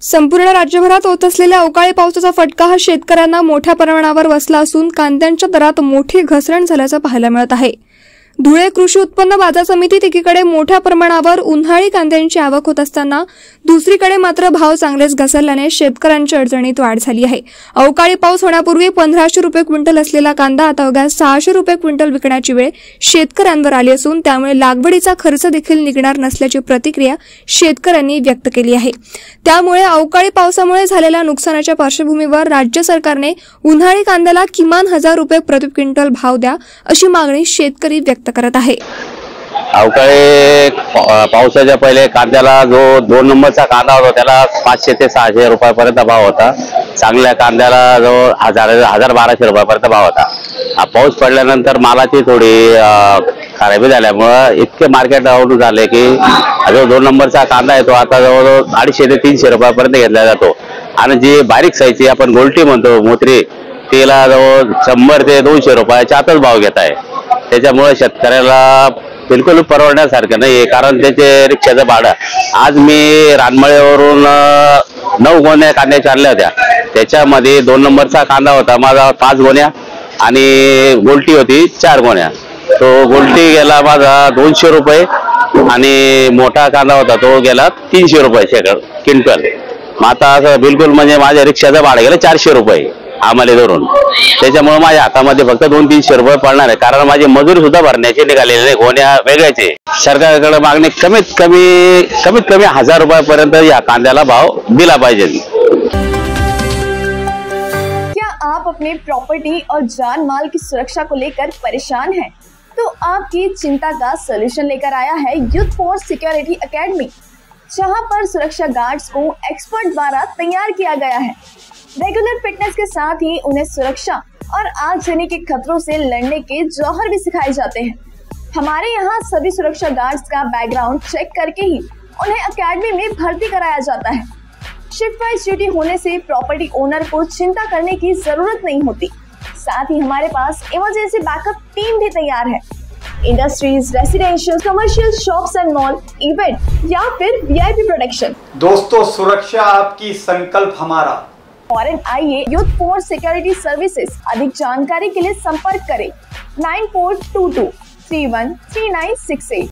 संपूर्ण राज्यभरात होत असलेल्या अवकाळी पावसाचा फटका हा शेतकऱ्यांना मोठ्या प्रमाणावर बसला असून कांद्यांच्या दरात मोठी घसरण झाल्याचं पाहायला मिळत आहे। धुळे कृषी उत्पन्न बाजार समितीत एकीकडे मोठ्या प्रमाणावर उन्हाळी कांद्यांची आवक होत असताना दुसरीकडे मात्र भाव चांगलेच घसरल्याने शेतकऱ्यांच्या अडचणीत वाढ झाली आहे। अवकाळी पाऊस होण्यापूर्वी 1500 रुपये क्विंटल असलेला कांदा आता अवघ्या 600 रुपये क्विंटल विकण्याची वेळ शेतकऱ्यांवर आली असून त्यामुळे लागवडीचा खर्च देखील निघणार नसल्याची प्रतिक्रिया शेतकऱ्यांनी व्यक्त केली आहे। त्यामुळे अवकाळी पावसामुळे झालेल्या नुकसानाच्या पार्श्वभूमीवर राज्य सरकारने उन्हाळी कांद्याला किमान 1000 रुपये प्रति क्विंटल भाव द्या अशी मागणी शेतकरी व्यक्त करत आहे। अवकाळी पावसाच्या पहिले कांद्याला जो 2 नंबरचा कांदा होता त्याला 500 ते 600 रुपयापर्यंत भाव होता। चांगल्या कांद्याला जो 1000-1200 रुपयापर्यंत भाव होता। हा पाऊस पडल्यानंतर मालाची थोडी खराबी झाल्यामुळे इतके मार्केट डाऊन झाले की जो 2 नंबरचा कांदा आहे तो आता जवळजवळ 250 ते 300 रुपयापर्यंत घेतला जातो आणि जी बारीक साईजची आपण गोल्टी म्हणतो मोत्री तिला जवळ 100 ते 200 रुपयाच्या आतच भाव घेत आहे। त्याच्यामुळे शेतकऱ्याला बिलकुल परवडण्यासारखं नाही, कारण त्याचे रिक्षाचं भाडं आज मी रानमळेवरून 9 गोण्या कांद्याच्या आणल्या होत्या। त्याच्यामध्ये 2 नंबरचा कांदा होता माझा 5 गोण्या आणि गोल्टी होती 4 गोण्या। तो गोल्टी गेला माझा 200 रुपये आणि मोठा कांदा होता तो गेला 300 रुपये क्विंटल। आता असं बिलकुल म्हणजे माझ्या रिक्षाचं भाडं गेलं 400 रुपये आम्हाला धरून। त्याच्यामुळे माझ्या हातामध्ये फक्त 200-300 रुपये पडणार आहे, कारण माझे मजूर सुद्धा भरण्याचे निघालेले नाही, गोण्या वेगळ्याचे। सरकारकडे मागणी कमीत कमी 1000 रुपयापर्यंत या कांद्याला भाव दिला पाहिजे। क्या आप अपने प्रॉपर्टी और जान माल की सुरक्षा को लेकर परेशान हैं? तो आपकी चिंता का सलूशन लेकर आया है यूथ फोर्स सिक्योरिटी एकेडमी, जहां पर सुरक्षा गार्ड्स को एक्सपर्ट द्वारा तैयार किया गया है। रेगुलर फिटनेस के साथ ही उन्हें सुरक्षा और आगजनी के खतरों से लड़ने के जौहर भी सिखाए जाते हैं। हमारे यहाँ सभी सुरक्षा गार्ड्स का बैकग्राउंड चेक करके ही उन्हें एकेडमी में भर्ती कराया जाता है। शिफ्ट वाइज ड्यूटी होने से प्रॉपर्टी ओनर को चिंता करने की जरूरत नहीं होती। साथ ही हमारे पास इमरजेंसी बैकअप टीम भी तैयार है। Industries, residential, commercial, shops end mall, event या फिर VIP प्रोटेक्शन। दोस्तों, सुरक्षा आपकी, संकल्प हमारा। फॉरेन आइए यूथ फोर्स सिक्योरिटी सर्विसेज। अधिक जानकारी के लिए संपर्क करें 9422 313968।